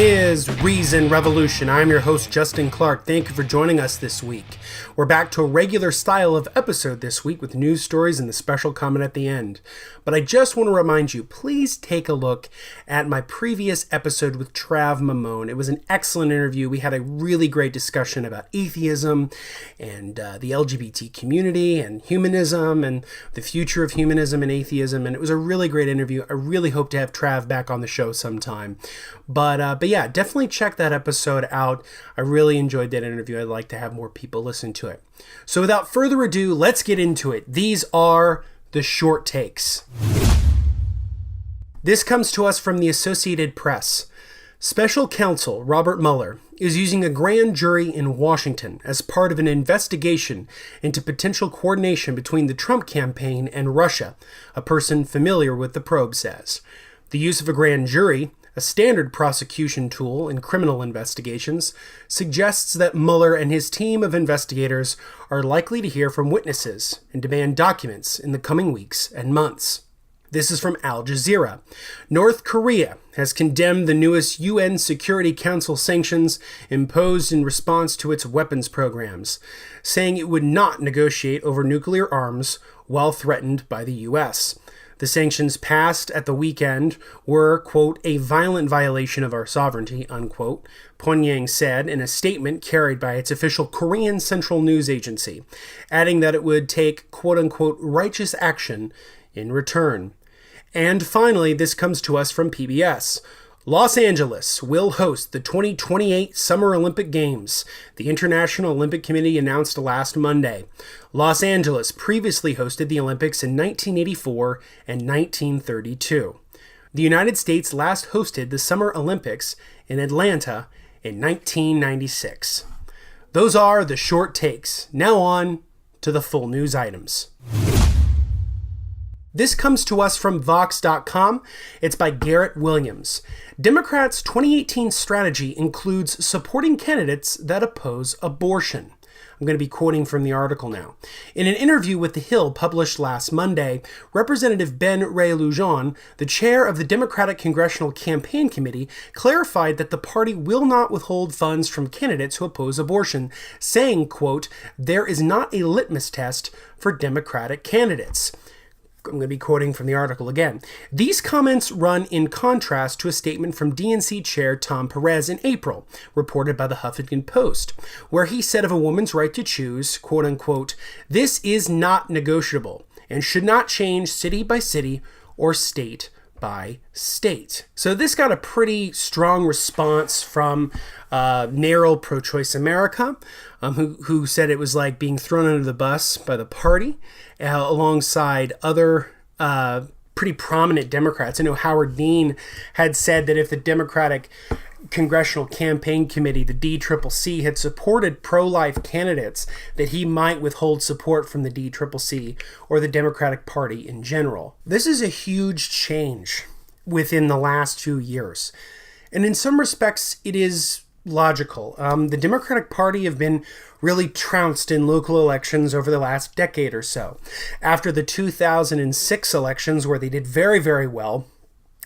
is Reason Revolution. I'm your host, Justin Clark. Thank you for joining us this week. We're back to a regular style of episode this week with news stories and the special comment at the end. But I just want to remind you, please take a look at my previous episode with Trav Mamone. It was an excellent interview. We had a really great discussion about atheism and the LGBT community and humanism and the future of humanism and atheism. And it was a really great interview. I really hope to have Trav back on the show sometime. But yeah, definitely check that episode out. I really enjoyed that interview. I'd like to have more people listen to it. So without further ado, let's get into it. These are the short takes. This comes to us from the Associated Press. Special counsel Robert Mueller is using a grand jury in Washington as part of an investigation into potential coordination between the Trump campaign and Russia, a person familiar with the probe says. The use of a grand jury, a standard prosecution tool in criminal investigations, suggests that Mueller and his team of investigators are likely to hear from witnesses and demand documents in the coming weeks and months. This is from Al Jazeera. North Korea has condemned the newest UN Security Council sanctions imposed in response to its weapons programs, saying it would not negotiate over nuclear arms while threatened by the U.S. The sanctions passed at the weekend were, quote, a violent violation of our sovereignty, unquote, Pyongyang said in a statement carried by its official Korean Central News Agency, adding that it would take, quote unquote, righteous action in return. And finally, this comes to us from PBS. Los Angeles will host the 2028 Summer Olympic Games, the International Olympic Committee announced last Monday. Los Angeles previously hosted the Olympics in 1984 and 1932. The United States last hosted the Summer Olympics in Atlanta in 1996. Those are the short takes. Now on to the full news items. This comes to us from Vox.com. It's by Garrett Williams. Democrats' 2018 strategy includes supporting candidates that oppose abortion. I'm going to be quoting from the article now. In an interview with The Hill published last Monday, Representative Ben Ray-Lujan, the chair of the Democratic Congressional Campaign Committee, clarified that the party will not withhold funds from candidates who oppose abortion, saying, quote, there is not a litmus test for Democratic candidates. I'm going to be quoting from the article again. These comments run in contrast to a statement from DNC Chair Tom Perez in April, reported by the Huffington Post, where he said of a woman's right to choose, quote unquote, this is not negotiable and should not change city by city or state by state. So this got a pretty strong response from NARAL Pro-Choice America, who said it was like being thrown under the bus by the party, alongside other pretty prominent Democrats. I know Howard Dean had said that if the Democratic Congressional Campaign Committee, the DCCC, had supported pro-life candidates, that he might withhold support from the DCCC or the Democratic Party in general. This is a huge change within the last 2 years. And in some respects, it is logical. The Democratic Party have been really trounced in local elections over the last decade or so. After the 2006 elections, where they did very, very well,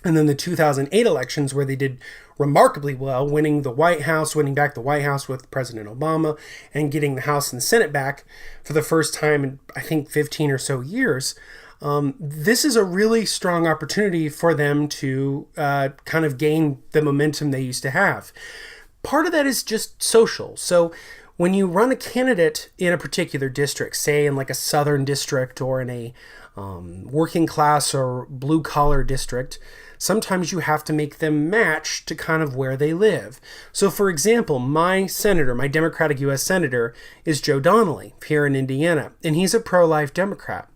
and then the 2008 elections, where they did remarkably well, winning back the White House with President Obama, and getting the House and the Senate back for the first time in, I think, 15 or so years. This is a really strong opportunity for them to kind of gain the momentum they used to have. Part of that is just social. So when you run a candidate in a particular district, say in like a southern district or in a working class or blue collar district, sometimes you have to make them match to kind of where they live. So for example, my Democratic U.S. Senator is Joe Donnelly here in Indiana, and he's a pro-life Democrat.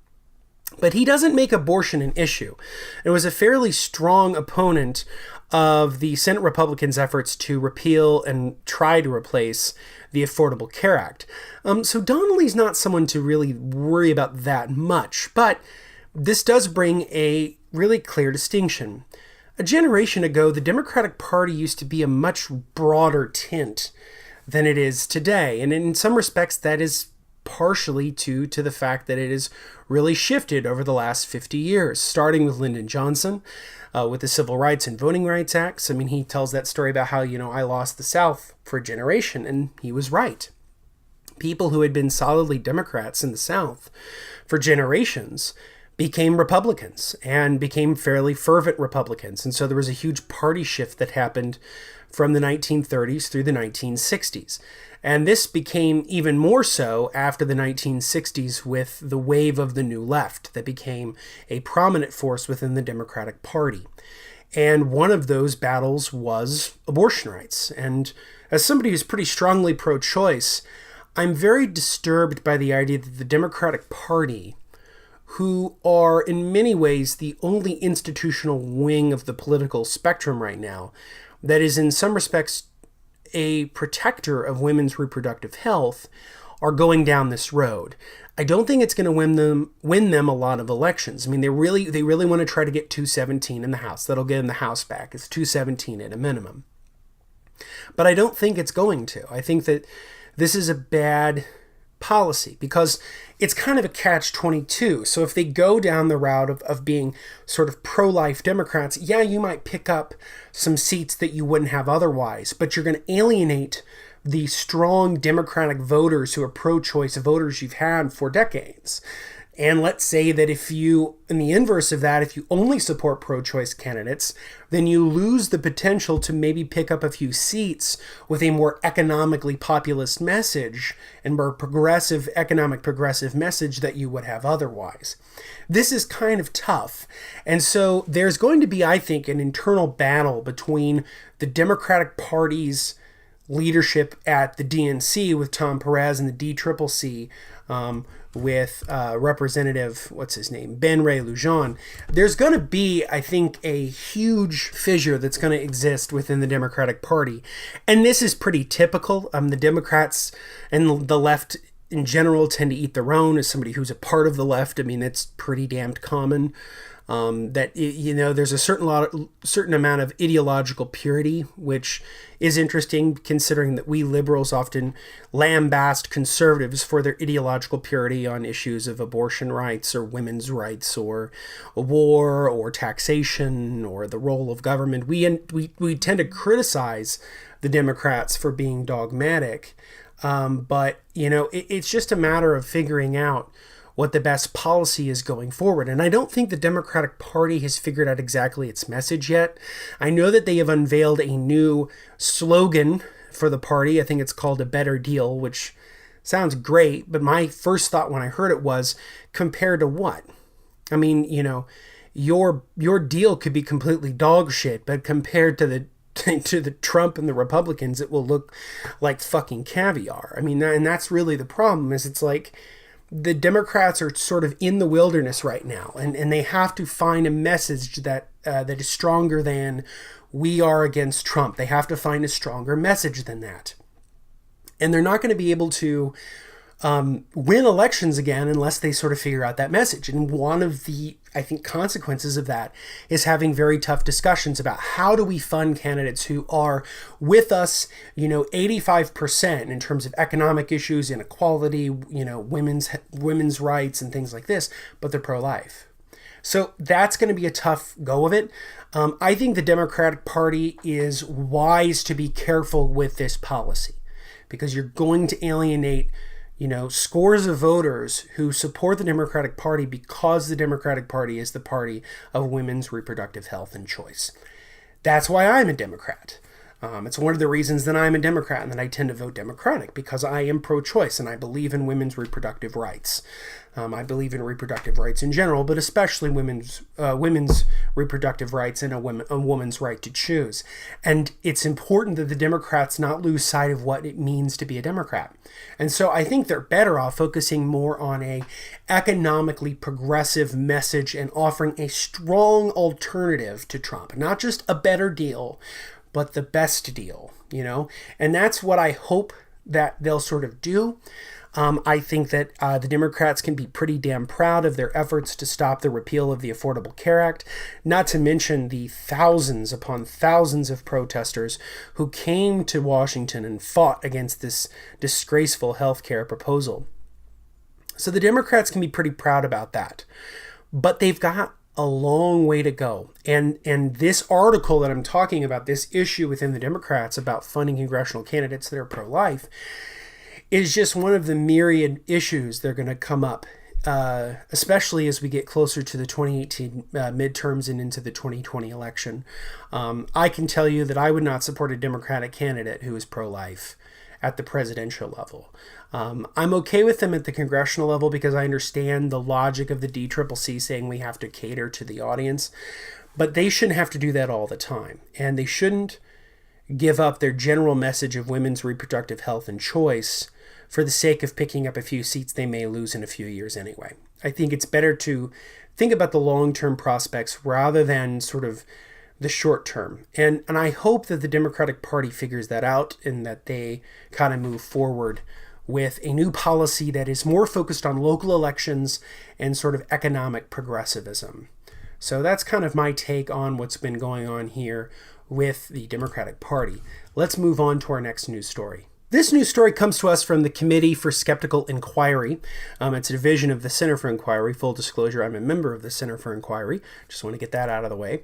But he doesn't make abortion an issue. It was a fairly strong opponent of the Senate Republicans' efforts to repeal and try to replace the Affordable Care Act. So Donnelly's not someone to really worry about that much, but this does bring a really clear distinction. A generation ago, the Democratic Party used to be a much broader tint than it is today, and in some respects that is partially due to the fact that it has really shifted over the last 50 years, starting with Lyndon Johnson, with the Civil Rights and Voting Rights Acts. I mean, he tells that story about how, I lost the South for a generation, and he was right. People who had been solidly Democrats in the South for generations became Republicans and became fairly fervent Republicans. And so there was a huge party shift that happened from the 1930s through the 1960s. And this became even more so after the 1960s with the wave of the New Left that became a prominent force within the Democratic Party. And one of those battles was abortion rights. And as somebody who's pretty strongly pro-choice, I'm very disturbed by the idea that the Democratic Party, who are in many ways the only institutional wing of the political spectrum right now, that is in some respects a protector of women's reproductive health, are going down this road. I don't think it's going to win them a lot of elections. I mean, they really want to try to get 217 in the House. That'll get them the House back. It's 217 at a minimum. But I don't think it's going to. I think that this is a bad policy because it's kind of a catch-22. So if they go down the route of being sort of pro-life Democrats, yeah, you might pick up some seats that you wouldn't have otherwise, but you're going to alienate the strong Democratic voters who are pro-choice voters you've had for decades. And let's say that if you, in the inverse of that, if you only support pro-choice candidates, then you lose the potential to maybe pick up a few seats with a more economically populist message and more economic progressive message that you would have otherwise. This is kind of tough. And so there's going to be, I think, an internal battle between the Democratic Party's leadership at the DNC with Tom Perez and the DCCC, with Representative, Ben Ray Lujan. There's going to be, I think, a huge fissure that's going to exist within the Democratic Party. And this is pretty typical. The Democrats and the left in general tend to eat their own. As somebody who's a part of the left, I mean, it's pretty damned common. That there's a certain amount of ideological purity, which is interesting considering that we liberals often lambast conservatives for their ideological purity on issues of abortion rights or women's rights or war or taxation or the role of government. We tend to criticize the Democrats for being dogmatic, but it's just a matter of figuring out what the best policy is going forward. And I don't think the Democratic Party has figured out exactly its message yet. I know that they have unveiled a new slogan for the party. I think it's called A Better Deal, which sounds great. But my first thought when I heard it was, compared to what? I mean, your deal could be completely dog shit, but compared to the Trump and the Republicans, it will look like fucking caviar. I mean, and that's really the problem, is it's like, the Democrats are sort of in the wilderness right now, and they have to find a message that is stronger than we are against Trump. They have to find a stronger message than that. And they're not going to be able to win elections again unless they sort of figure out that message. And one of the, I think, consequences of that is having very tough discussions about how do we fund candidates who are with us, 85% in terms of economic issues, inequality, women's rights and things like this, but they're pro-life. So that's going to be a tough go of it. I think the Democratic Party is wise to be careful with this policy because you're going to alienate scores of voters who support the Democratic Party because the Democratic Party is the party of women's reproductive health and choice. That's why I'm a Democrat. It's one of the reasons that I'm a Democrat and that I tend to vote Democratic, because I am pro-choice and I believe in women's reproductive rights. I believe in reproductive rights in general, but especially women's reproductive rights and a woman's right to choose. And it's important that the Democrats not lose sight of what it means to be a Democrat. And so I think they're better off focusing more on a economically progressive message and offering a strong alternative to Trump, not just a better deal, but the best deal, and that's what I hope that they'll sort of do. I think that the Democrats can be pretty damn proud of their efforts to stop the repeal of the Affordable Care Act, not to mention the thousands upon thousands of protesters who came to Washington and fought against this disgraceful health care proposal. So the Democrats can be pretty proud about that. But they've got a long way to go. And this article that I'm talking about, this issue within the Democrats about funding congressional candidates that are pro-life, is just one of the myriad issues that are going to come up, especially as we get closer to the 2018 midterms and into the 2020 election. I can tell you that I would not support a Democratic candidate who is pro-life at the presidential level. I'm okay with them at the congressional level because I understand the logic of the DCCC saying we have to cater to the audience, but they shouldn't have to do that all the time. And they shouldn't give up their general message of women's reproductive health and choice for the sake of picking up a few seats they may lose in a few years anyway. I think it's better to think about the long-term prospects rather than sort of the short term. And I hope that the Democratic Party figures that out and that they kind of move forward with a new policy that is more focused on local elections and sort of economic progressivism. So that's kind of my take on what's been going on here with the Democratic Party. Let's move on to our next news story. This news story comes to us from the Committee for Skeptical Inquiry. It's a division of the Center for Inquiry. Full disclosure, I'm a member of the Center for Inquiry. Just want to get that out of the way.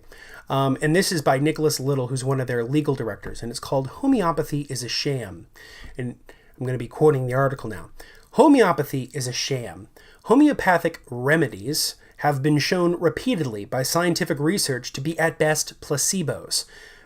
And this is by Nicholas Little, who's one of their legal directors, and it's called Homeopathy is a Sham. And I'm going to be quoting the article now. Homeopathy is a sham. Homeopathic remedies have been shown repeatedly by scientific research to be at best placebos.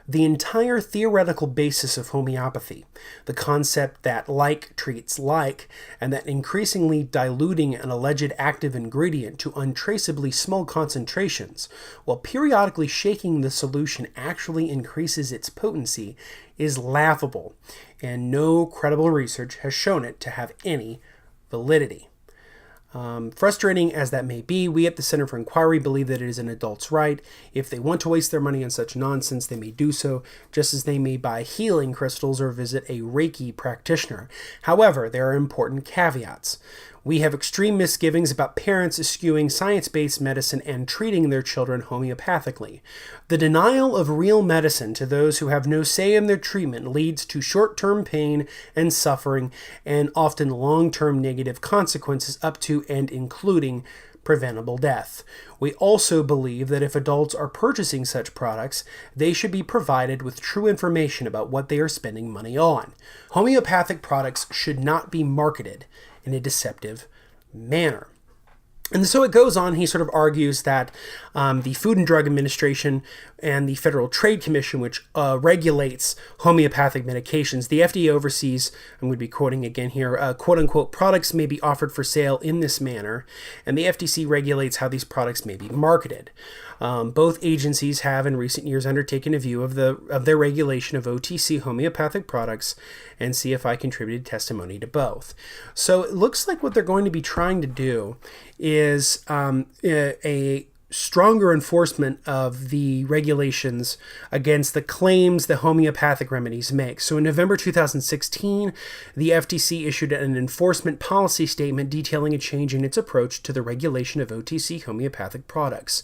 The entire theoretical basis of homeopathy, the concept that like treats like, and that increasingly diluting an alleged active ingredient to untraceably small concentrations, while periodically shaking the solution actually increases its potency, is laughable, and no credible research has shown it to have any validity. Frustrating as that may be, we at the Center for Inquiry believe that it is an adult's right. If they want to waste their money on such nonsense, they may do so, just as they may buy healing crystals or visit a Reiki practitioner. However, there are important caveats. We have extreme misgivings about parents eschewing science-based medicine and treating their children homeopathically. The denial of real medicine to those who have no say in their treatment leads to short-term pain and suffering and often long-term negative consequences up to and including preventable death. We also believe that if adults are purchasing such products, they should be provided with true information about what they are spending money on. Homeopathic products should not be marketed in a deceptive manner. And so it goes on. He sort of argues that the Food and Drug Administration and the Federal Trade Commission, which regulates homeopathic medications, the FDA oversees, I'm going to be quoting again here, quote-unquote, products may be offered for sale in this manner, and the FTC regulates how these products may be marketed. Both agencies have in recent years undertaken a view of their regulation of OTC homeopathic products, and CFI contributed testimony to both. So it looks like what they're going to be trying to do is a stronger enforcement of the regulations against the claims that homeopathic remedies make. So in November 2016, the FTC issued an enforcement policy statement detailing a change in its approach to the regulation of OTC homeopathic products.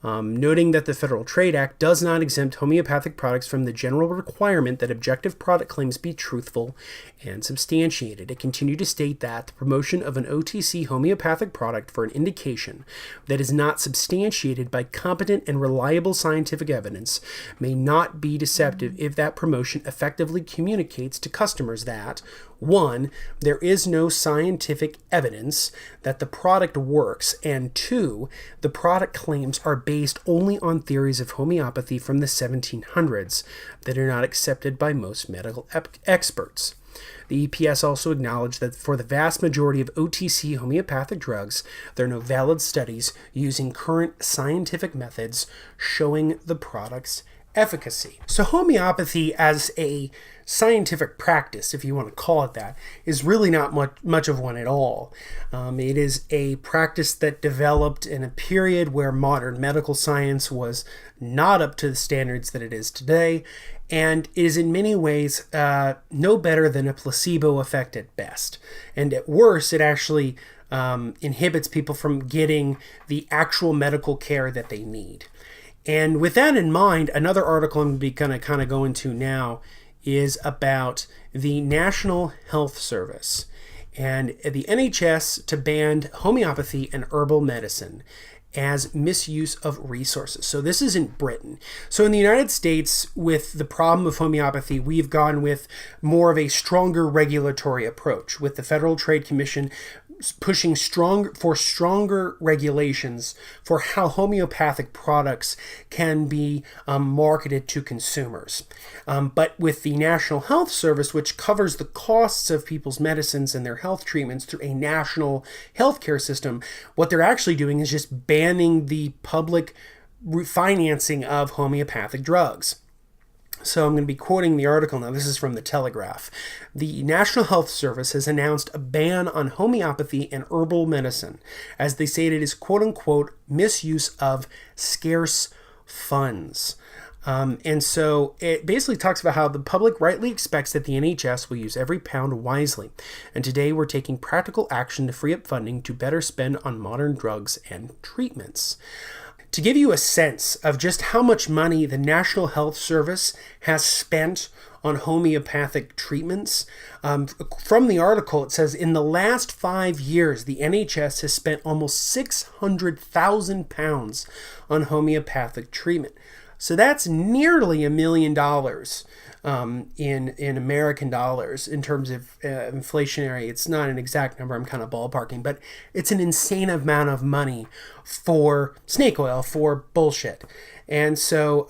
Noting that the Federal Trade Act does not exempt homeopathic products from the general requirement that objective product claims be truthful and substantiated. It continued to state that the promotion of an OTC homeopathic product for an indication that is not substantiated by competent and reliable scientific evidence may not be deceptive if that promotion effectively communicates to customers that, 1, there is no scientific evidence that the product works, and 2, the product claims are based only on theories of homeopathy from the 1700s that are not accepted by most medical experts. The EPS also acknowledged that for the vast majority of OTC homeopathic drugs, there are no valid studies using current scientific methods showing the product's efficacy. So homeopathy as a scientific practice, if you want to call it that, is really not much of one at all. It is a practice that developed in a period where modern medical science was not up to the standards that it is today, and is in many ways no better than a placebo effect at best. And at worst, it actually inhibits people from getting the actual medical care that they need. And with that in mind, another article I'm going to kind of go into now is about the National Health Service. and the NHS to ban homeopathy and herbal medicine as misuse of resources. So this is in Britain. So in the United States, with the problem of homeopathy, we've gone with more of a stronger regulatory approach, with the Federal Trade Commission pushing stronger regulations for how homeopathic products can be marketed to consumers. But with the National Health Service, which covers the costs of people's medicines and their health treatments through a national healthcare system, what they're actually doing is just banning the public financing of homeopathic drugs. So I'm going to be quoting the article now. This is from the Telegraph. The National Health Service has announced a ban on homeopathy and herbal medicine, as they say it is quote-unquote misuse of scarce funds. And so it basically talks about how the public rightly expects that the NHS will use every pound wisely. And today we're taking practical action to free up funding to better spend on modern drugs and treatments. To give you a sense of just how much money the National Health Service has spent on homeopathic treatments, from the article, it says in the last 5 years, the NHS has spent almost £600,000 on homeopathic treatment. So that's nearly $1 million in American dollars in terms of inflationary. It's not an exact number, I'm kind of ballparking, but it's an insane amount of money for snake oil, for bullshit. And so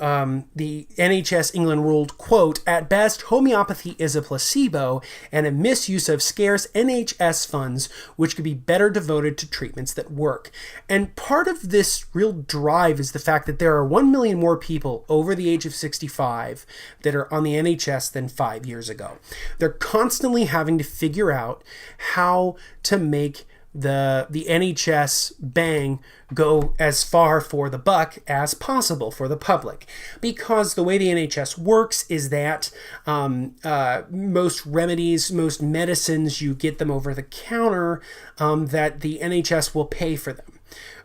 the NHS England ruled, quote, at best, homeopathy is a placebo and a misuse of scarce NHS funds, which could be better devoted to treatments that work. And part of this real drive is the fact that there are 1 million more people over the age of 65 that are on the NHS than 5 years ago. They're constantly having to figure out how to make the NHS bang go as far for the buck as possible for the public, because the way the NHS works is that most remedies, most medicines, you get them over the counter, that the NHS will pay for them.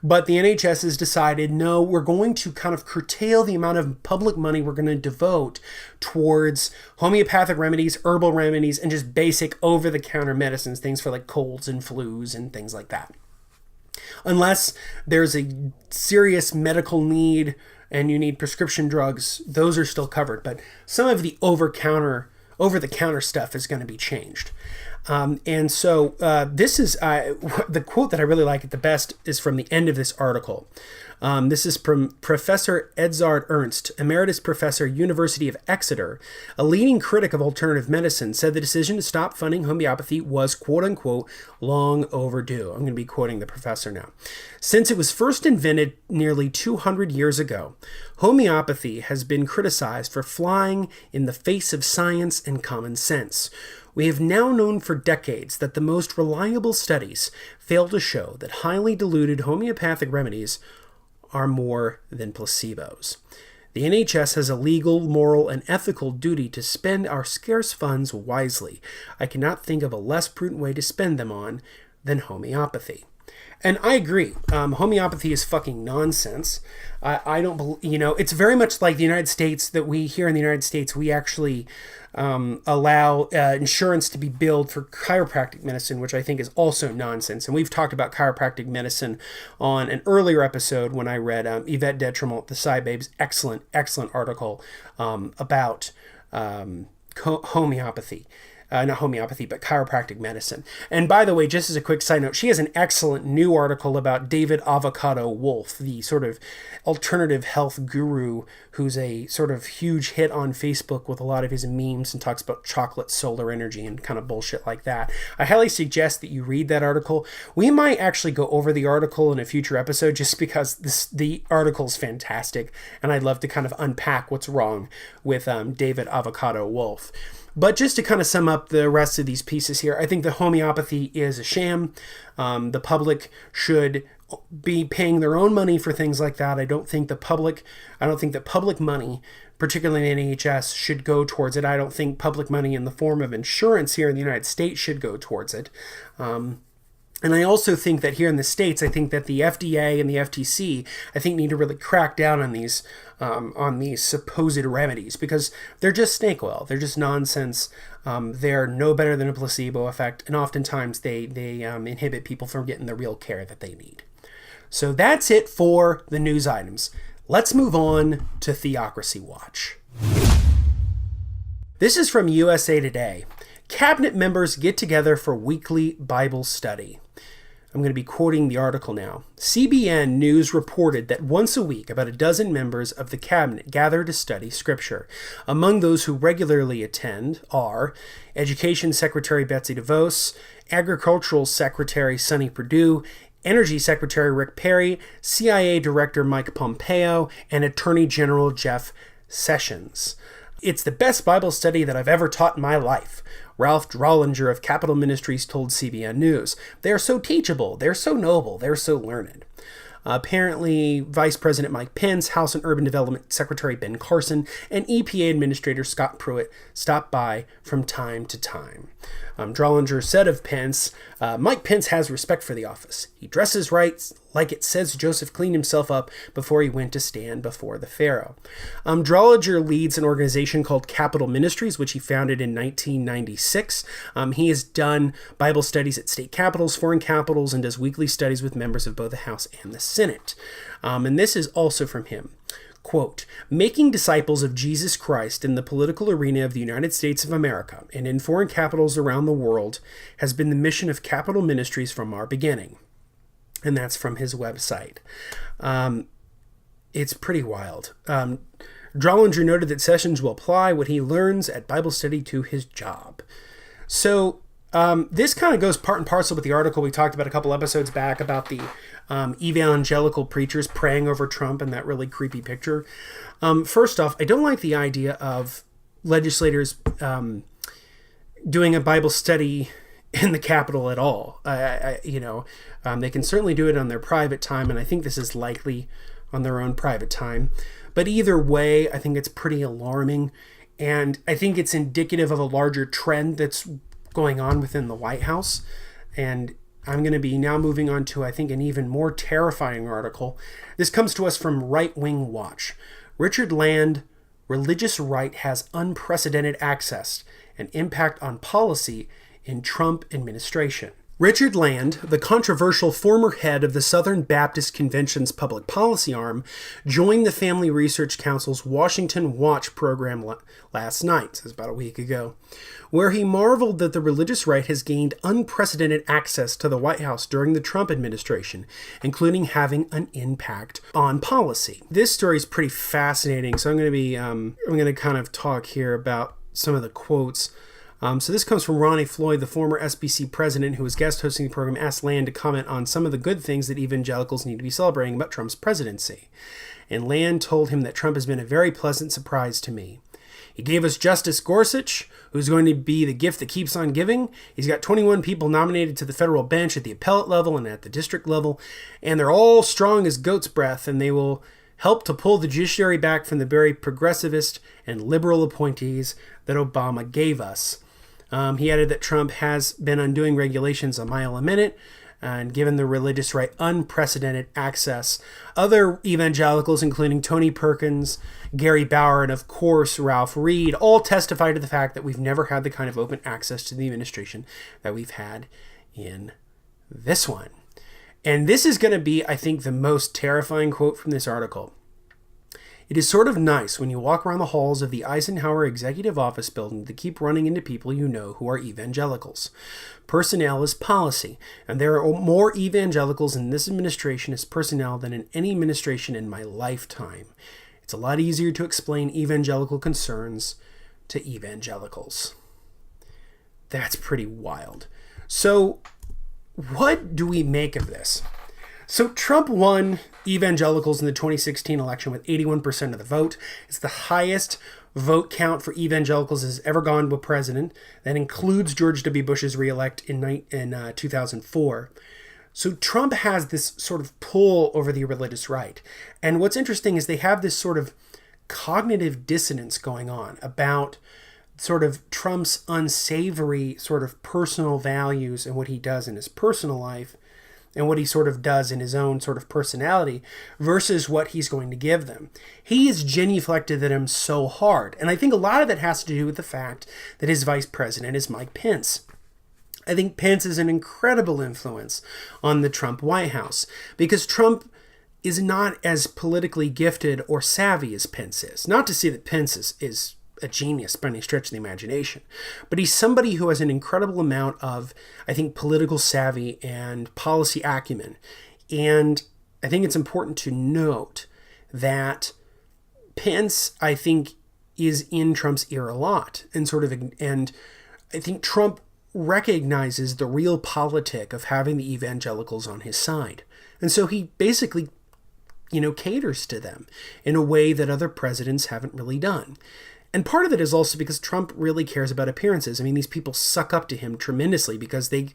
But the NHS has decided, no, we're going to kind of curtail the amount of public money we're going to devote towards homeopathic remedies, herbal remedies, and just basic over-the-counter medicines, things for like colds and flus and things like that. Unless there's a serious medical need and you need prescription drugs, those are still covered. But some of the over-the-counter stuff is going to be changed. And so this is the quote that I really like at the best is from the end of this article. This is from Professor Edzard Ernst, Emeritus Professor, University of Exeter, a leading critic of alternative medicine, said the decision to stop funding homeopathy was, quote-unquote, long overdue. I'm going to be quoting the professor now. Since it was first invented nearly 200 years ago, homeopathy has been criticized for flying in the face of science and common sense. We have now known for decades that the most reliable studies fail to show that highly diluted homeopathic remedies are more than placebos. The NHS has a legal, moral, and ethical duty to spend our scarce funds wisely. I cannot think of a less prudent way to spend them on than homeopathy. And I agree. Homeopathy is fucking nonsense. I don't believe, it's very much like the United States, that we here in the United States, we actually allow insurance to be billed for chiropractic medicine, which I think is also nonsense. And we've talked about chiropractic medicine on an earlier episode when I read Yvette Detremont, the Cybabes, excellent article about homeopathy. Not homeopathy, but chiropractic medicine. And by the way, just as a quick side note, she has an excellent new article about David Avocado Wolf, the sort of alternative health guru who's a sort of huge hit on Facebook with a lot of his memes and talks about chocolate solar energy and kind of bullshit like that. I highly suggest that you read that article. We might actually go over the article in a future episode just because the article is fantastic, and I'd love to kind of unpack what's wrong with David Avocado Wolf. But just to kind of sum up the rest of these pieces here, I think that homeopathy is a sham. The public should be paying their own money for things like that. I don't think that public money, particularly in the NHS, should go towards it. I don't think public money in the form of insurance here in the United States should go towards it. And I also think that here in the States, I think that the FDA and the FTC, I think, need to really crack down on these supposed remedies, because they're just snake oil. They're just nonsense. They're no better than a placebo effect, and oftentimes they inhibit people from getting the real care that they need. So that's it for the news items. Let's move on to Theocracy Watch. This is from USA Today. Cabinet members get together for weekly Bible study. I'm going to be quoting the article now. CBN News reported that once a week, about a dozen members of the cabinet gather to study Scripture. Among those who regularly attend are Education Secretary Betsy DeVos, Agricultural Secretary Sonny Perdue, Energy Secretary Rick Perry, CIA Director Mike Pompeo, and Attorney General Jeff Sessions. It's the best Bible study that I've ever taught in my life, Ralph Drollinger of Capital Ministries told CBN News. They are so teachable, they're so noble, they're so learned. Apparently, Vice President Mike Pence, House and Urban Development Secretary Ben Carson, and EPA Administrator Scott Pruitt stop by from time to time. Drollinger said of Pence, Mike Pence has respect for the office. He dresses right, like it says Joseph cleaned himself up before he went to stand before the Pharaoh. Drollinger leads an organization called Capital Ministries, which he founded in 1996. He has done Bible studies at state capitals, foreign capitals, and does weekly studies with members of both the House and the Senate. And this is also from him. Quote, making disciples of Jesus Christ in the political arena of the United States of America and in foreign capitals around the world has been the mission of Capital Ministries from our beginning. And that's from his website. It's pretty wild. Drollinger noted that Sessions will apply what he learns at Bible study to his job. So this kind of goes part and parcel with the article we talked about a couple episodes back about the evangelical preachers praying over Trump and that really creepy picture. First off, I don't like the idea of legislators doing a Bible study in the Capitol at all. They can certainly do it on their private time, and I think this is likely on their own private time. But either way, I think it's pretty alarming, and I think it's indicative of a larger trend that's going on within the White House. And I'm going to be now moving on to, I think, an even more terrifying article. This comes to us from Right Wing Watch. Richard Land, religious right has unprecedented access and impact on policy in Trump administration. Richard Land, the controversial former head of the Southern Baptist Convention's public policy arm, joined the Family Research Council's Washington Watch program last night, so it's about a week ago, where he marveled that the religious right has gained unprecedented access to the White House during the Trump administration, including having an impact on policy. This story is pretty fascinating, so I'm going to kind of talk here about some of the quotes. So this comes from Ronnie Floyd, the former SBC president who was guest hosting the program, asked Land to comment on some of the good things that evangelicals need to be celebrating about Trump's presidency. And Land told him that Trump has been a very pleasant surprise to me. He gave us Justice Gorsuch, who's going to be the gift that keeps on giving. He's got 21 people nominated to the federal bench at the appellate level and at the district level, and they're all strong as goat's breath, and they will help to pull the judiciary back from the very progressivist and liberal appointees that Obama gave us. He added that Trump has been undoing regulations a mile a minute and given the religious right unprecedented access. Other evangelicals, including Tony Perkins, Gary Bauer, and of course Ralph Reed, all testify to the fact that we've never had the kind of open access to the administration that we've had in this one. And this is going to be, I think, the most terrifying quote from this article. It is sort of nice when you walk around the halls of the Eisenhower Executive Office Building to keep running into people you know who are evangelicals. Personnel is policy, and there are more evangelicals in this administration as personnel than in any administration in my lifetime. It's a lot easier to explain evangelical concerns to evangelicals. That's pretty wild. So, what do we make of this? So Trump won evangelicals in the 2016 election with 81% of the vote. It's the highest vote count for evangelicals has ever gone to a president. That includes George W. Bush's reelect in 2004. So Trump has this sort of pull over the religious right. And what's interesting is they have this sort of cognitive dissonance going on about sort of Trump's unsavory sort of personal values and what he does in his personal life and what he sort of does in his own sort of personality versus what he's going to give them. He has genuflected at him so hard. And I think a lot of that has to do with the fact that his vice president is Mike Pence. I think Pence is an incredible influence on the Trump White House because Trump is not as politically gifted or savvy as Pence is. Not to say that Pence is a genius by any stretch of the imagination, but he's somebody who has an incredible amount of, I think, political savvy and policy acumen. And I think it's important to note that Pence, I think, is in Trump's ear a lot, and I think Trump recognizes the real politic of having the evangelicals on his side. And so he basically, caters to them in a way that other presidents haven't really done. And part of it is also because Trump really cares about appearances. I mean, these people suck up to him tremendously because they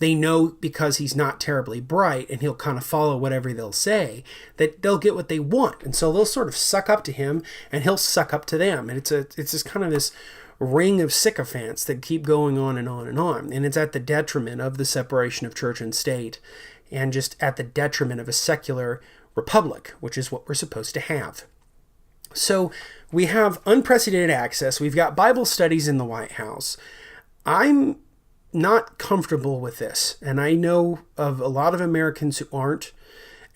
know because he's not terribly bright and he'll kind of follow whatever they'll say, that they'll get what they want. And so they'll sort of suck up to him and he'll suck up to them. And it's just kind of this ring of sycophants that keep going on and on and on. And it's at the detriment of the separation of church and state and just at the detriment of a secular republic, which is what we're supposed to have. So we have unprecedented access. We've got Bible studies in the White House. I'm not comfortable with this. And I know of a lot of Americans who aren't,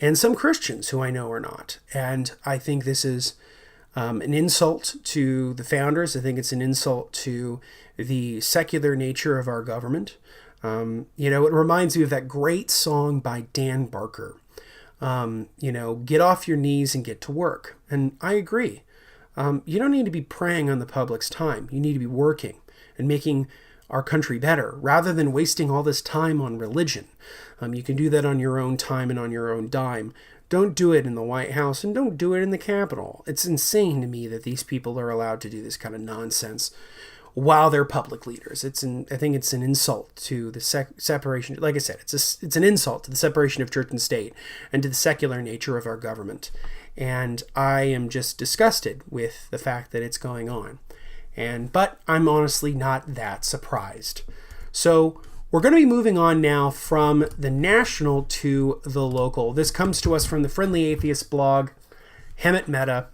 and some Christians who I know are not. And I think this is an insult to the founders. I think it's an insult to the secular nature of our government. It reminds me of that great song by Dan Barker. Get off your knees and get to work. And I agree. You don't need to be preying on the public's time. You need to be working and making our country better rather than wasting all this time on religion. You can do that on your own time and on your own dime. Don't do it in the White House and don't do it in the Capitol. It's insane to me that these people are allowed to do this kind of nonsense while they're public leaders. I think it's an insult to the separation. Like I said, it's an insult to the separation of church and state and to the secular nature of our government. And I am just disgusted with the fact that it's going on. But I'm honestly not that surprised. So we're going to be moving on now from the national to the local. This comes to us from the Friendly Atheist blog, Hemet Meta.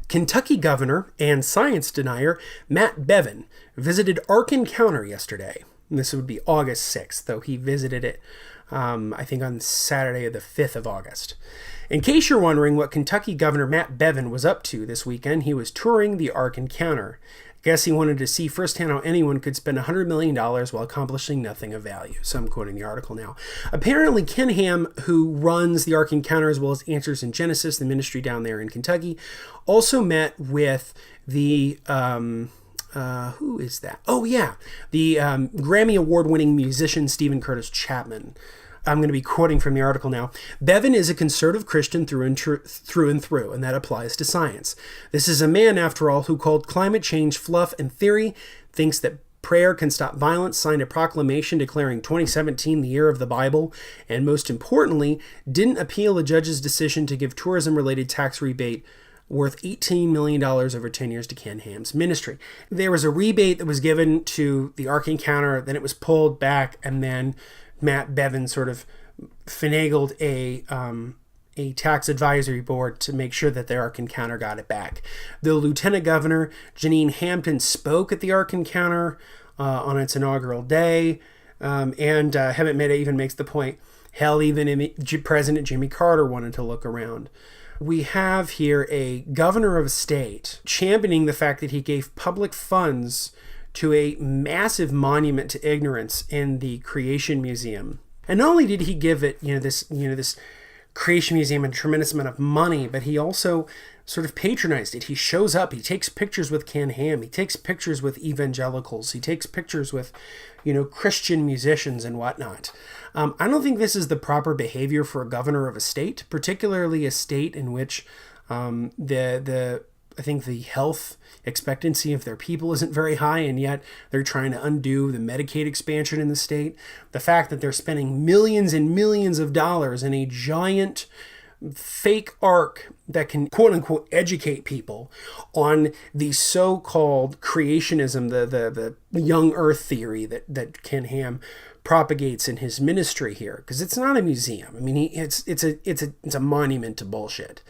Kentucky governor and science denier Matt Bevin visited Ark Encounter yesterday. And this would be August 6th, though he visited it, I think, on Saturday, the 5th of August. In case you're wondering what Kentucky Governor Matt Bevin was up to this weekend, he was touring the Ark Encounter. I guess he wanted to see firsthand how anyone could spend $100 million while accomplishing nothing of value. So I'm quoting the article now. Apparently, Ken Ham, who runs the Ark Encounter as well as Answers in Genesis, the ministry down there in Kentucky, also met with the, who is that? Oh, yeah, the Grammy Award-winning musician Stephen Curtis Chapman. I'm going to be quoting from the article now. Bevin is a conservative Christian through and through, and that applies to science. This is a man, after all, who called climate change fluff and theory, thinks that prayer can stop violence, signed a proclamation declaring 2017 the year of the Bible, and most importantly, didn't appeal a judge's decision to give tourism-related tax rebate worth $18 million over 10 years to Ken Ham's ministry. There was a rebate that was given to the Ark Encounter, then it was pulled back, and then Matt Bevin sort of finagled a tax advisory board to make sure that the Ark Encounter got it back. The Lieutenant Governor, Janine Hampton, spoke at the Ark Encounter on its inaugural day, and Hemet Meta even makes the point, hell, even President Jimmy Carter wanted to look around. We have here a governor of a state championing the fact that he gave public funds to a massive monument to ignorance in the Creation Museum. And not only did he give it, this Creation Museum a tremendous amount of money, but he also sort of patronized it. He shows up, he takes pictures with Ken Ham, he takes pictures with evangelicals, he takes pictures with, Christian musicians and whatnot. I don't think this is the proper behavior for a governor of a state, particularly a state in which I think the health expectancy of their people isn't very high, and yet they're trying to undo the Medicaid expansion in the state. The fact that they're spending millions and millions of dollars in a giant fake ark that can quote unquote educate people on the so-called creationism, the young earth theory that Ken Ham propagates in his ministry here, because it's not a museum. I mean, it's a monument to bullshit.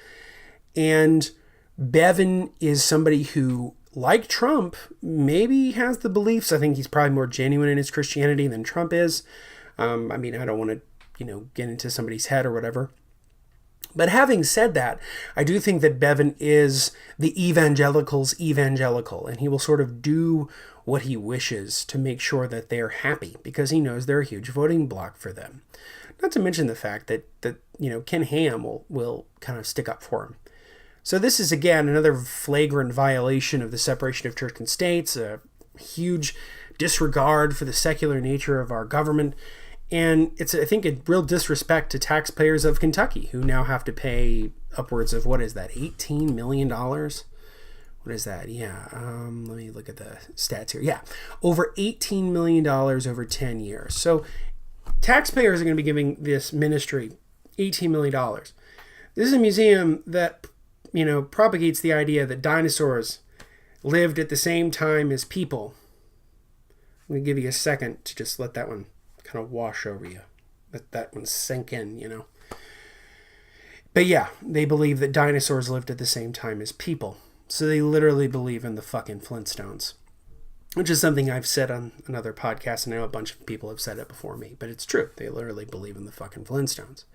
And Bevan is somebody who, like Trump, maybe has the beliefs. I think he's probably more genuine in his Christianity than Trump is. I mean, I don't want to, get into somebody's head or whatever. But having said that, I do think that Bevan is the evangelical's evangelical, and he will sort of do what he wishes to make sure that they're happy, because he knows they're a huge voting bloc for them. Not to mention the fact that Ken Ham will kind of stick up for him. So this is, again, another flagrant violation of the separation of church and states, a huge disregard for the secular nature of our government. And it's, I think, a real disrespect to taxpayers of Kentucky, who now have to pay upwards of, what is that, $18 million? What is that? Yeah, let me look at the stats here. Yeah, over $18 million over 10 years. So taxpayers are going to be giving this ministry $18 million. This is a museum that, propagates the idea that dinosaurs lived at the same time as people. I'm going to give you a second to just let that one kind of wash over you. Let that one sink in, But yeah, they believe that dinosaurs lived at the same time as people. So they literally believe in the fucking Flintstones, which is something I've said on another podcast, and I know a bunch of people have said it before me, but it's true. They literally believe in the fucking Flintstones.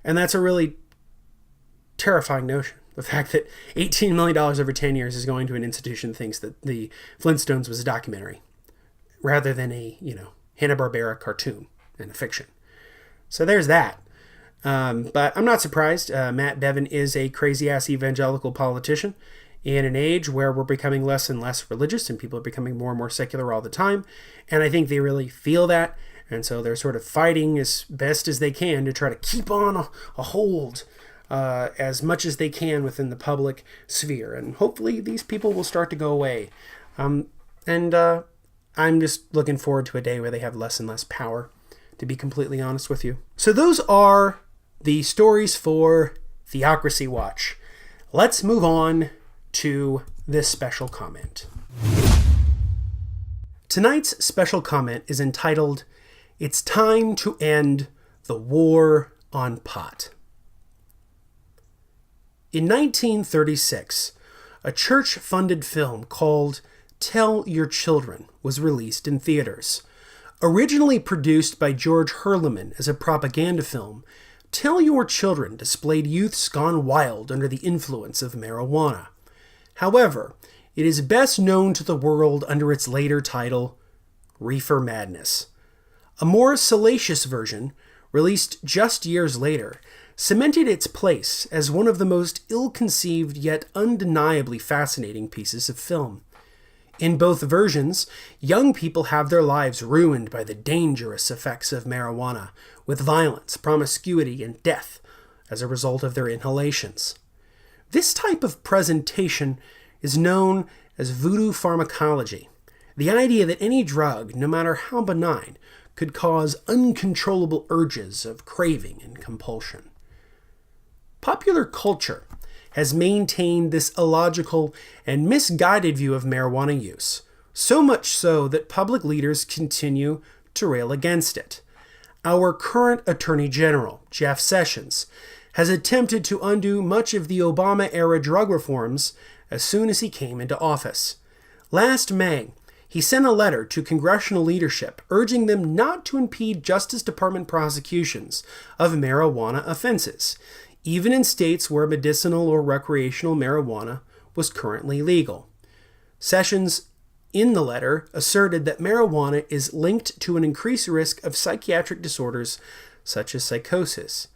And that's a really terrifying notion. The fact that $18 million over 10 years is going to an institution that thinks that the Flintstones was a documentary rather than a, Hanna-Barbera cartoon and a fiction. So there's that. But I'm not surprised. Matt Bevin is a crazy-ass evangelical politician in an age where we're becoming less and less religious and people are becoming more and more secular all the time. And I think they really feel that. And so they're sort of fighting as best as they can to try to keep on a hold as much as they can within the public sphere. And hopefully these people will start to go away. I'm just looking forward to a day where they have less and less power, to be completely honest with you. So those are the stories for Theocracy Watch. Let's move on to this special comment. Tonight's special comment is entitled, "It's Time to End the War on Pot." In 1936, a church-funded film called Tell Your Children was released in theaters. Originally produced by George Herleman as a propaganda film, Tell Your Children displayed youths gone wild under the influence of marijuana. However, it is best known to the world under its later title, Reefer Madness. A more salacious version, released just years later, cemented its place as one of the most ill-conceived yet undeniably fascinating pieces of film. In both versions, young people have their lives ruined by the dangerous effects of marijuana, with violence, promiscuity, and death as a result of their inhalations. This type of presentation is known as voodoo pharmacology, the idea that any drug, no matter how benign, could cause uncontrollable urges of craving and compulsion. Popular culture has maintained this illogical and misguided view of marijuana use, so much so that public leaders continue to rail against it. Our current Attorney General, Jeff Sessions, has attempted to undo much of the Obama-era drug reforms as soon as he came into office. Last May, he sent a letter to congressional leadership urging them not to impede Justice Department prosecutions of marijuana offenses, even in states where medicinal or recreational marijuana was currently legal. Sessions, in the letter, asserted that marijuana is linked to an increased risk of psychiatric disorders such as psychosis,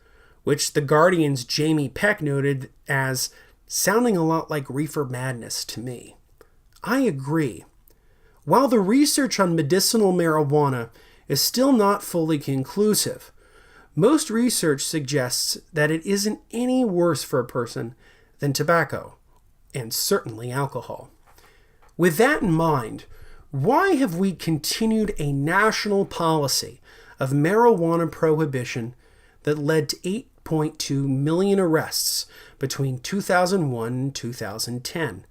which The Guardian's Jamie Peck noted as sounding a lot like reefer madness to me. I agree. While the research on medicinal marijuana is still not fully conclusive, most research suggests that it isn't any worse for a person than tobacco, and certainly alcohol. With that in mind, why have we continued a national policy of marijuana prohibition that led to 8.2 million arrests between 2001 and 2010,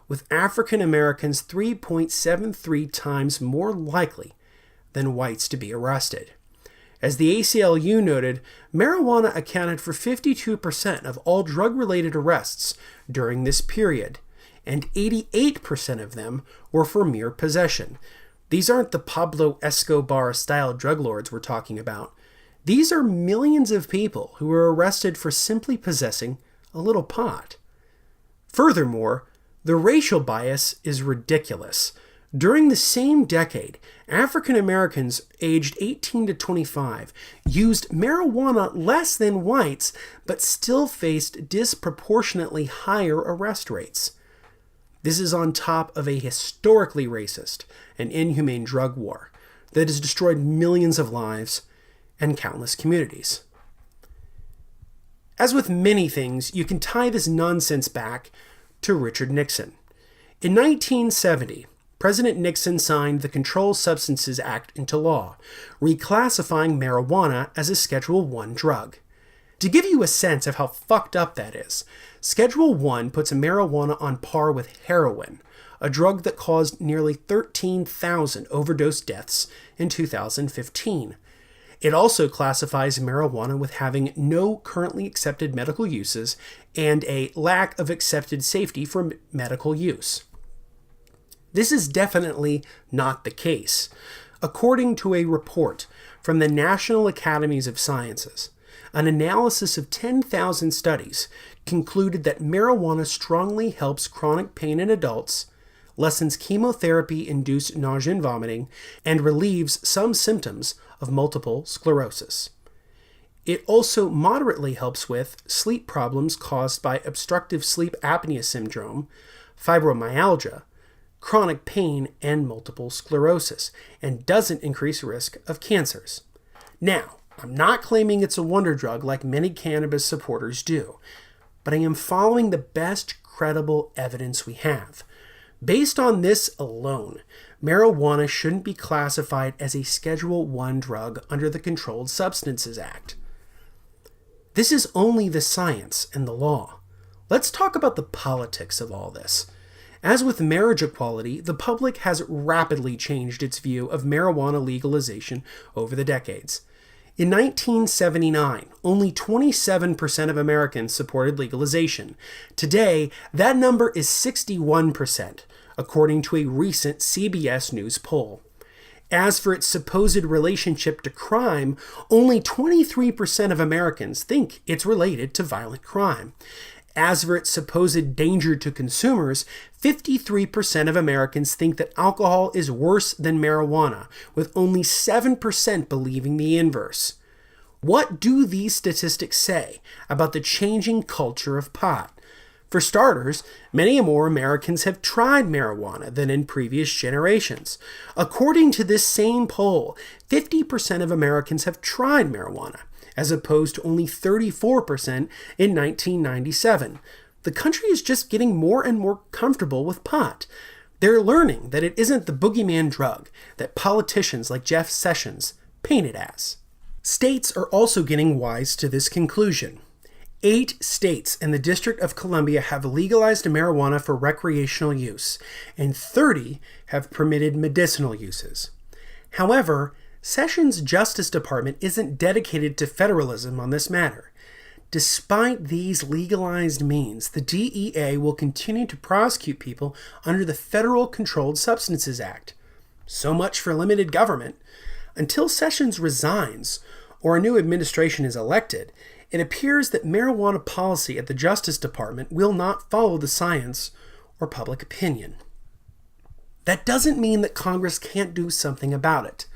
with African Americans 3.73 times more likely than whites to be arrested. As the ACLU noted, marijuana accounted for 52% of all drug-related arrests during this period, and 88% of them were for mere possession. These aren't the Pablo Escobar-style drug lords we're talking about. These are millions of people who were arrested for simply possessing a little pot. Furthermore, the racial bias is ridiculous. During the same decade, African Americans aged 18 to 25 used marijuana less than whites, but still faced disproportionately higher arrest rates. This is on top of a historically racist and inhumane drug war that has destroyed millions of lives and countless communities. As with many things, you can tie this nonsense back to Richard Nixon. In 1970, President Nixon signed the Controlled Substances Act into law, reclassifying marijuana as a Schedule I drug. To give you a sense of how fucked up that is, Schedule I puts marijuana on par with heroin, a drug that caused nearly 13,000 overdose deaths in 2015. It also classifies marijuana with having no currently accepted medical uses and a lack of accepted safety for medical use. This is definitely not the case. According to a report from the National Academies of Sciences, an analysis of 10,000 studies concluded that marijuana strongly helps chronic pain in adults, lessens chemotherapy-induced nausea and vomiting, and relieves some symptoms of multiple sclerosis. It also moderately helps with sleep problems caused by obstructive sleep apnea syndrome, fibromyalgia, chronic pain, and multiple sclerosis, and doesn't increase risk of cancers. Now, I'm not claiming it's a wonder drug like many cannabis supporters do, but I am following the best credible evidence we have. Based on this alone, marijuana shouldn't be classified as a Schedule I drug under the Controlled Substances Act. This is only the science and the law. Let's talk about the politics of all this. As with marriage equality, the public has rapidly changed its view of marijuana legalization over the decades. In 1979, only 27% of Americans supported legalization. Today, that number is 61%, according to a recent CBS News poll. As for its supposed relationship to crime, only 23% of Americans think it's related to violent crime. As for its supposed danger to consumers, 53% of Americans think that alcohol is worse than marijuana, with only 7% believing the inverse. What do these statistics say about the changing culture of pot? For starters, many more Americans have tried marijuana than in previous generations. According to this same poll, 50% of Americans have tried marijuana, as opposed to only 34% in 1997. The country is just getting more and more comfortable with pot. They're learning that it isn't the boogeyman drug that politicians like Jeff Sessions paint it as. States are also getting wise to this conclusion. 8 states and the District of Columbia have legalized marijuana for recreational use, and 30 have permitted medicinal uses. However, Sessions' Justice Department isn't dedicated to federalism on this matter. Despite these legalized means, the DEA will continue to prosecute people under the Federal Controlled Substances Act. So much for limited government. Until Sessions resigns or a new administration is elected, it appears that marijuana policy at the Justice Department will not follow the science or public opinion. That doesn't mean that Congress can't do something about it.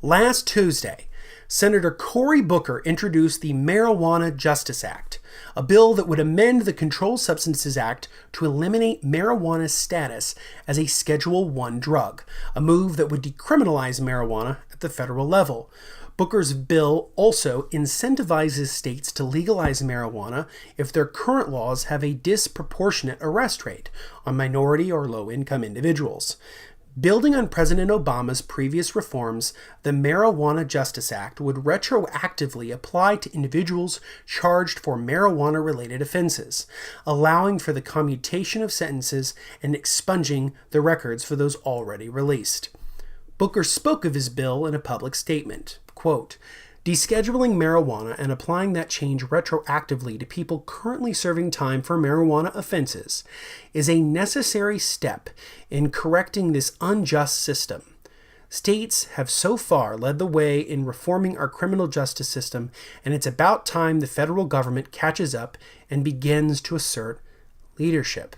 Last Tuesday, Senator Cory Booker introduced the Marijuana Justice Act, a bill that would amend the Controlled Substances Act to eliminate marijuana's status as a Schedule I drug, a move that would decriminalize marijuana at the federal level. Booker's bill also incentivizes states to legalize marijuana if their current laws have a disproportionate arrest rate on minority or low-income individuals. Building on President Obama's previous reforms, the Marijuana Justice Act would retroactively apply to individuals charged for marijuana-related offenses, allowing for the commutation of sentences and expunging the records for those already released. Booker spoke of his bill in a public statement, quote, "Descheduling marijuana and applying that change retroactively to people currently serving time for marijuana offenses is a necessary step in correcting this unjust system. States have so far led the way in reforming our criminal justice system, and it's about time the federal government catches up and begins to assert leadership."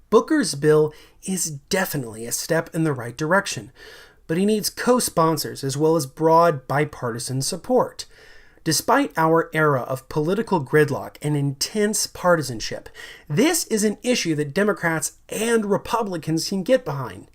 Booker's bill is definitely a step in the right direction, but he needs co-sponsors as well as broad bipartisan support. Despite our era of political gridlock and intense partisanship, this is an issue that Democrats and Republicans can get behind.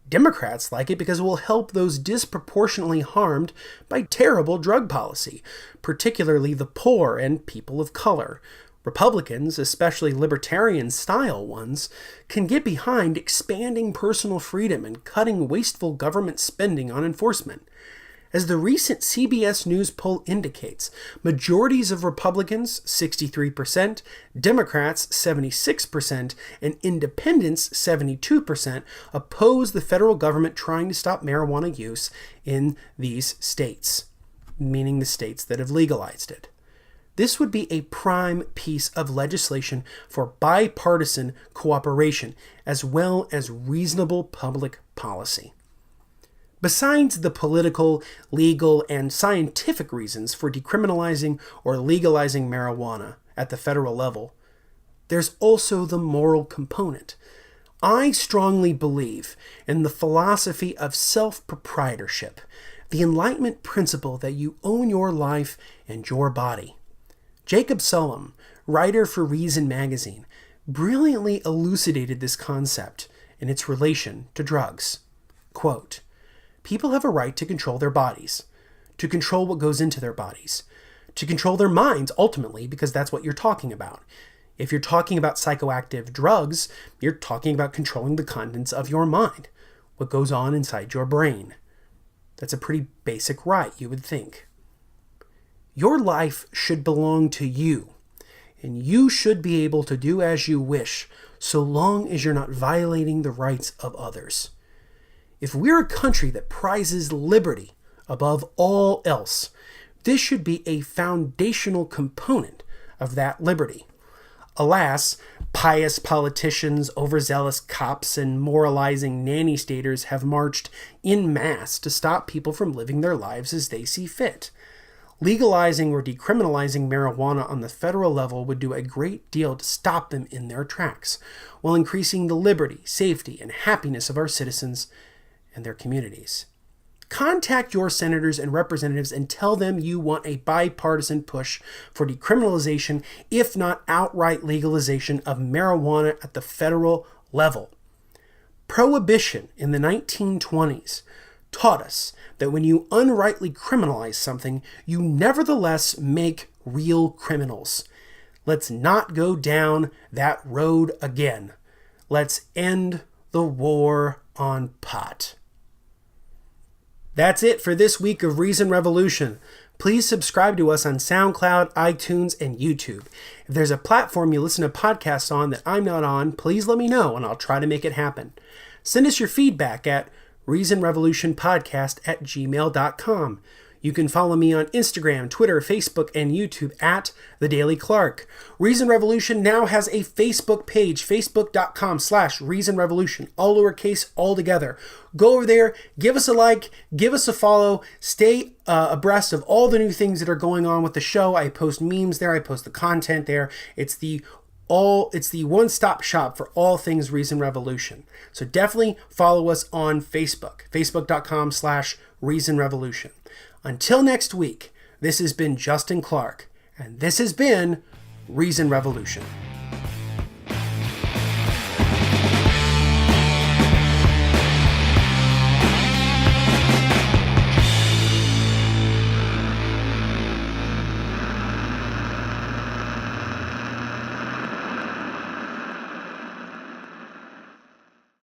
Democrats like it because it will help those disproportionately harmed by terrible drug policy, particularly the poor and people of color. Republicans, especially libertarian-style ones, can get behind expanding personal freedom and cutting wasteful government spending on enforcement. As the recent CBS News poll indicates, majorities of Republicans, 63%, Democrats, 76%, and independents, 72%, oppose the federal government trying to stop marijuana use in these states, meaning the states that have legalized it. This would be a prime piece of legislation for bipartisan cooperation, as well as reasonable public policy. Besides the political, legal, and scientific reasons for decriminalizing or legalizing marijuana at the federal level, there's also the moral component. I strongly believe in the philosophy of self-proprietorship, the Enlightenment principle that you own your life and your body. Jacob Sullum, writer for Reason magazine, brilliantly elucidated this concept in its relation to drugs. Quote, "People have a right to control their bodies, to control what goes into their bodies, to control their minds ultimately, because that's what you're talking about. If you're talking about psychoactive drugs, you're talking about controlling the contents of your mind, what goes on inside your brain. That's a pretty basic right, you would think. Your life should belong to you, and you should be able to do as you wish, so long as you're not violating the rights of others. If we're a country that prizes liberty above all else, this should be a foundational component of that liberty. Alas, pious politicians, overzealous cops, and moralizing nanny staters have marched en masse to stop people from living their lives as they see fit. Legalizing or decriminalizing marijuana on the federal level would do a great deal to stop them in their tracks, while increasing the liberty, safety, and happiness of our citizens and their communities. Contact your senators and representatives and tell them you want a bipartisan push for decriminalization, if not outright legalization, of marijuana at the federal level. Prohibition in the 1920s taught us that when you unrightly criminalize something, you nevertheless make real criminals. Let's not go down that road again. Let's end the war on pot. That's it for this week of Reason Revolution. Please subscribe to us on SoundCloud, iTunes, and YouTube. If there's a platform you listen to podcasts on that I'm not on, please let me know and I'll try to make it happen. Send us your feedback at reasonrevolutionpodcast@gmail.com. You can follow me on Instagram, Twitter, Facebook, and YouTube at The Daily Clark. Reason Revolution now has a Facebook page, facebook.com/Reason Revolution, all lowercase, all together. Go over there, give us a like, give us a follow, stay abreast of all the new things that are going on with the show. I post memes there, I post the content there. It's the one-stop shop for all things Reason Revolution. So definitely follow us on Facebook, facebook.com/Reason Revolution. Until next week, this has been Justin Clark, and this has been Reason Revolution.